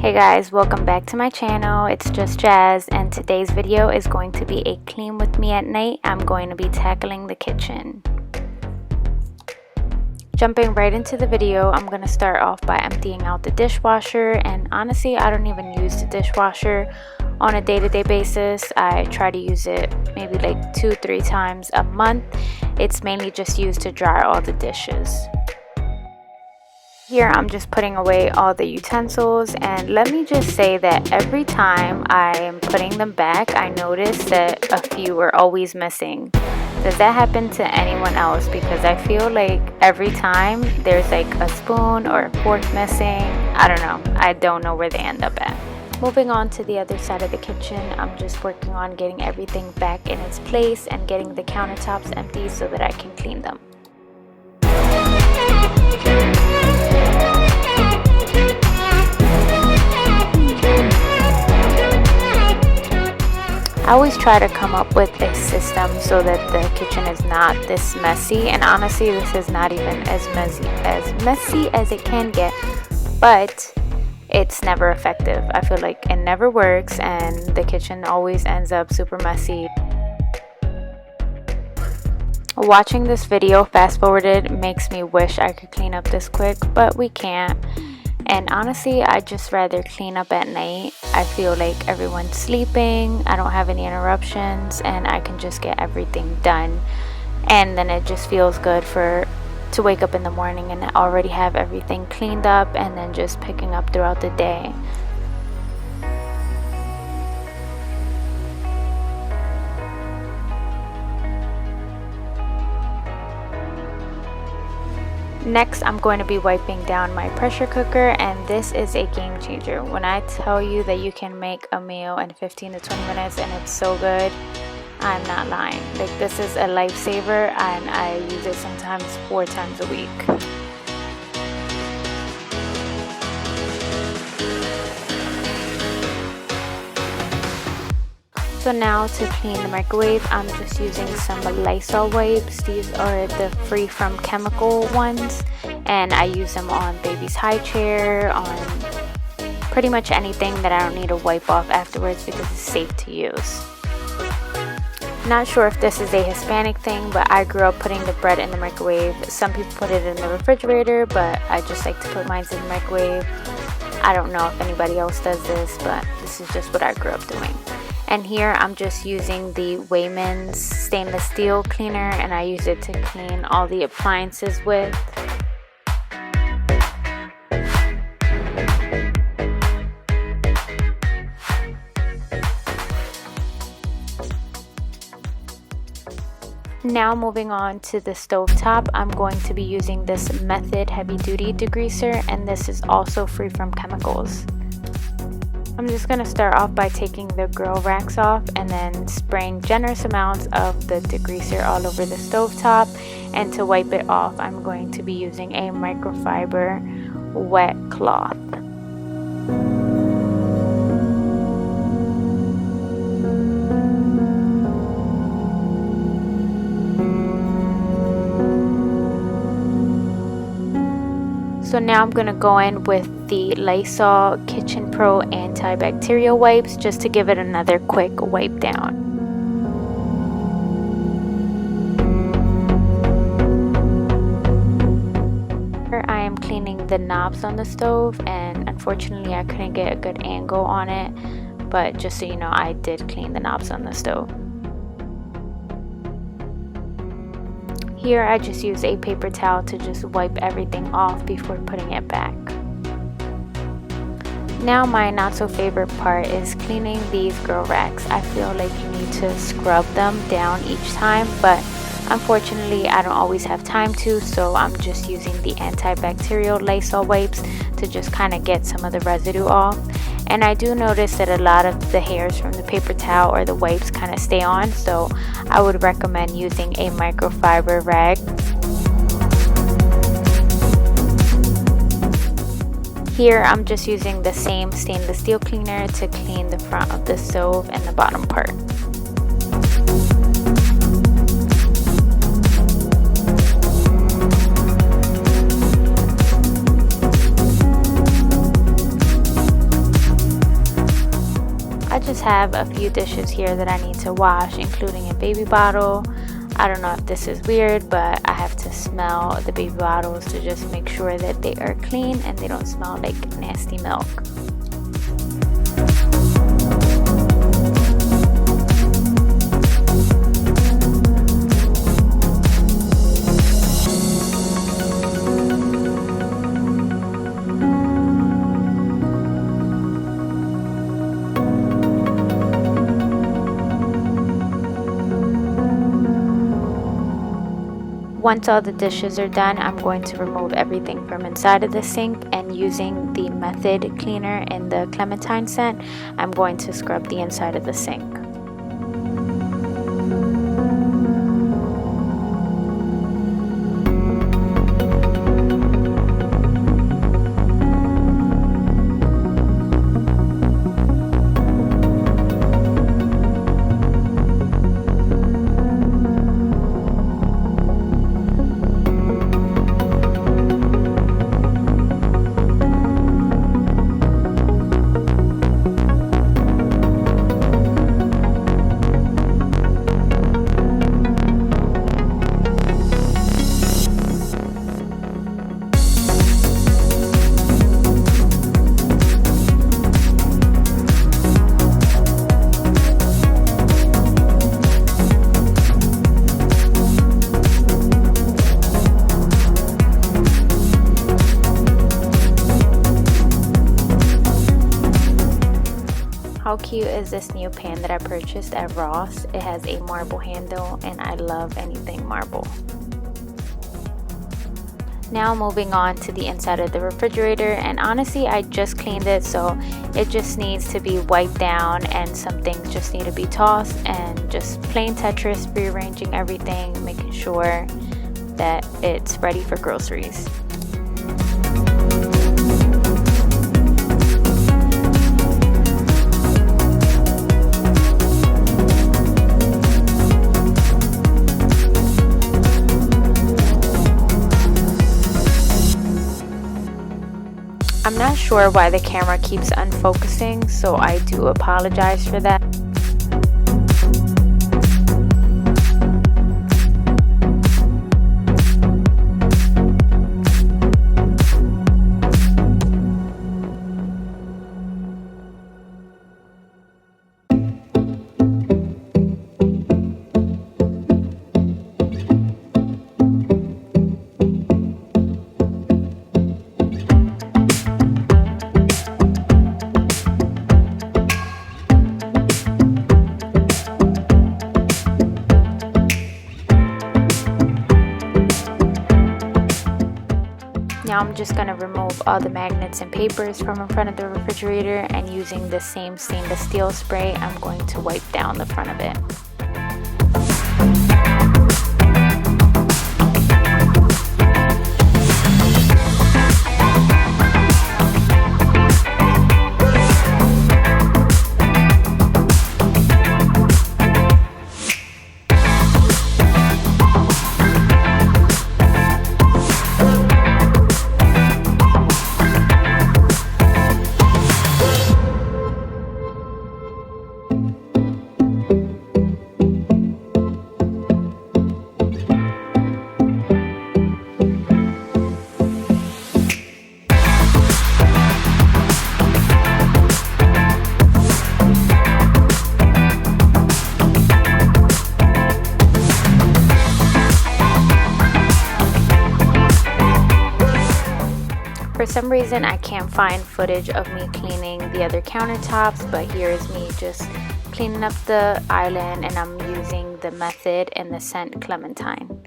Hey guys, welcome back to my channel. It's just Jazz, and today's video is going to be a clean with me at night. I'm going to be tackling the kitchen. Jumping right into the video, I'm going to start off by emptying out the dishwasher, and honestly I don't even use the dishwasher on a day-to-day basis. I try to use it maybe like 2-3 times a month. It's mainly just used to dry all the dishes. Here I'm just putting away all the utensils, and let me just say that every time I am putting them back, I notice that a few are always missing. Does that happen to anyone else? Because I feel like every time there's like a spoon or a fork missing. I don't know where they end up at. Moving on to the other side of the kitchen, I'm just working on getting everything back in its place and getting the countertops empty so that I can clean them. I always try to come up with a system so that the kitchen is not this messy, and honestly this is not even as messy as it can get, but it's never effective. I feel like it never works and the kitchen always ends up super messy. Watching this video fast forwarded makes me wish I could clean up this quick, but we can't. And honestly, I just rather clean up at night. I feel like everyone's sleeping, I don't have any interruptions, and I can just get everything done. And then it just feels good to wake up in the morning and already have everything cleaned up, and then just picking up throughout the day. Next, I'm going to be wiping down my pressure cooker, and this is a game changer. When I tell you that you can make a meal in 15 to 20 minutes and it's so good, I'm not lying. Like, this is a lifesaver, and I use it sometimes 4 times a week. So now to clean the microwave, I'm just using some Lysol wipes. These are the free from chemical ones, and I use them on baby's high chair, on pretty much anything that I don't need to wipe off afterwards because it's safe to use. Not sure if this is a Hispanic thing, but I grew up putting the bread in the microwave. Some people put it in the refrigerator, but I just like to put mine in the microwave. I don't know if anybody else does this, but this is just what I grew up doing. And here I'm just using the Wayman's stainless steel cleaner, and I use it to clean all the appliances with. Now moving on to the stovetop, I'm going to be using this Method heavy duty degreaser, and this is also free from chemicals. I'm just going to start off by taking the grill racks off and then spraying generous amounts of the degreaser all over the stovetop. And to wipe it off, I'm going to be using a microfiber wet cloth. So now I'm going to go in with the Lysol Kitchen Pro antibacterial wipes just to give it another quick wipe down. Here I am cleaning the knobs on the stove, and unfortunately I couldn't get a good angle on it, but just so you know, I did clean the knobs on the stove. Here I just use a paper towel to just wipe everything off before putting it back. Now my not so favorite part is cleaning these grill racks. I feel like you need to scrub them down each time, but unfortunately I don't always have time to, so I'm just using the antibacterial Lysol wipes to just kind of get some of the residue off. And I do notice that a lot of the hairs from the paper towel or the wipes kind of stay on, so I would recommend using a microfiber rag. Here I'm just using the same stainless steel cleaner to clean the front of the stove and the bottom part. just have a few dishes here that I need to wash, including a baby bottle. I don't know if this is weird, but I have to smell the baby bottles to just make sure that they are clean and they don't smell like nasty milk. Once all the dishes are done, I'm going to remove everything from inside of the sink, and using the Method cleaner in the clementine scent, I'm going to scrub the inside of the sink. How cute is this new pan that I purchased at Ross? It has a marble handle and I love anything marble. Now moving on to the inside of the refrigerator, and honestly I just cleaned it, so it just needs to be wiped down and some things just need to be tossed, and just plain Tetris, rearranging everything, making sure that it's ready for groceries. I'm not sure why the camera keeps unfocusing, so I do apologize for that. Now I'm just going to remove all the magnets and papers from in front of the refrigerator, and using the same stainless steel spray, I'm going to wipe down the front of it. For some reason I can't find footage of me cleaning the other countertops, but here's me just cleaning up the island, and I'm using the Method and the scent Clementine.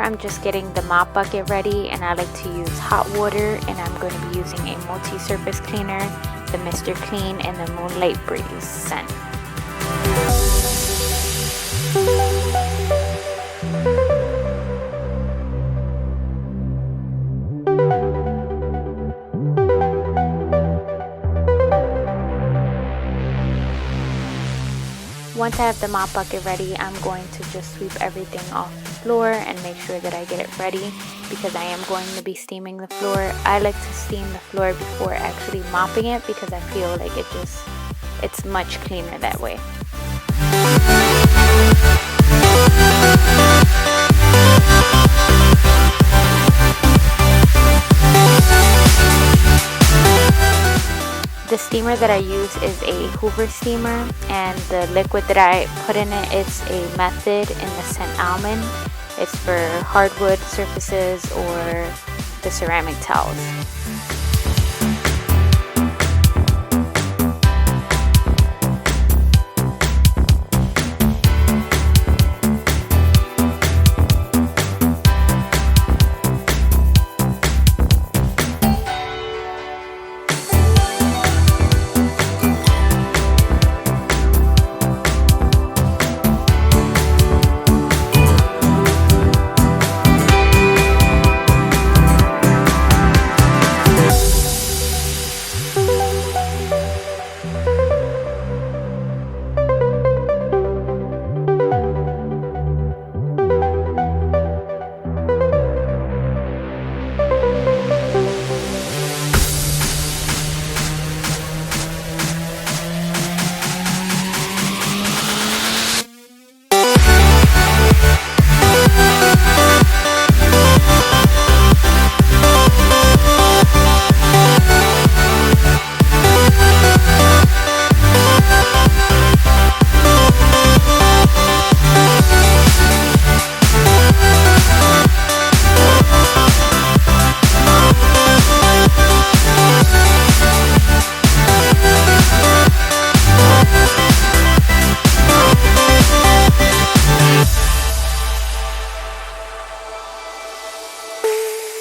I'm just getting the mop bucket ready, and I like to use hot water, and I'm going to be using a multi-surface cleaner, the Mr. Clean and the Moonlight Breeze scent. Once I have the mop bucket ready, I'm going to just sweep everything off the floor and make sure that I get it ready because I am going to be steaming the floor. I like to steam the floor before actually mopping it because I feel like it's much cleaner that way. The steamer that I use is a Hoover steamer, and the liquid that I put in it is a Method in the scent Almond. It's for hardwood surfaces or the ceramic towels.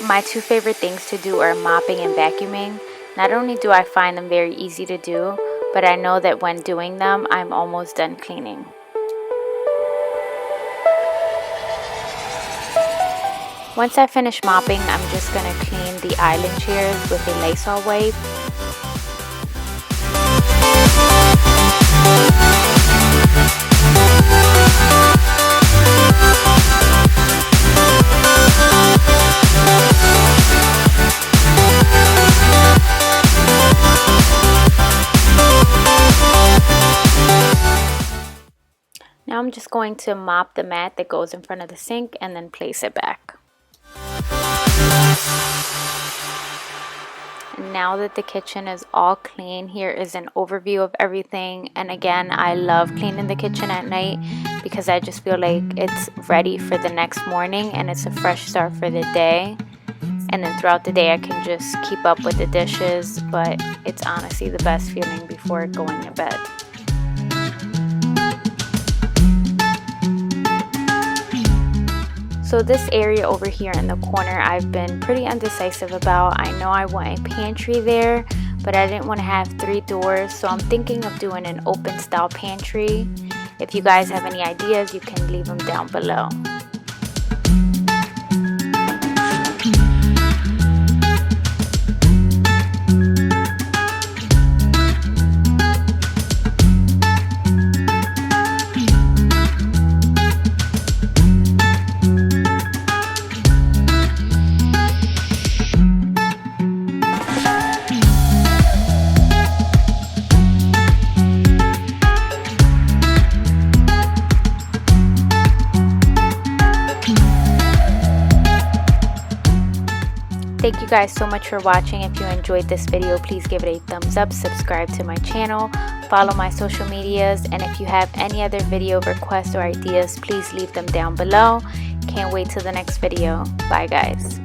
My two favorite things to do are mopping and vacuuming. Not only do I find them very easy to do, but I know that when doing them, I'm almost done cleaning. Once I finish mopping, I'm just going to clean the island chairs with a Lysol wipe. Now I'm just going to mop the mat that goes in front of the sink and then place it back. And now that the kitchen is all clean, here is an overview of everything. And again, I love cleaning the kitchen at night because I just feel like it's ready for the next morning and it's a fresh start for the day. And then throughout the day I can just keep up with the dishes, but it's honestly the best feeling before going to bed. So this area over here in the corner I've been pretty undecisive about. I know I want a pantry there, but I didn't want to have 3 doors, so I'm thinking of doing an open style pantry. If you guys have any ideas, you can leave them down below. Thank you guys so much for watching. If you enjoyed this video, please give it a thumbs up, subscribe to my channel, follow my social medias, and if you have any other video requests or ideas, please leave them down below. Can't wait till the next video. Bye guys.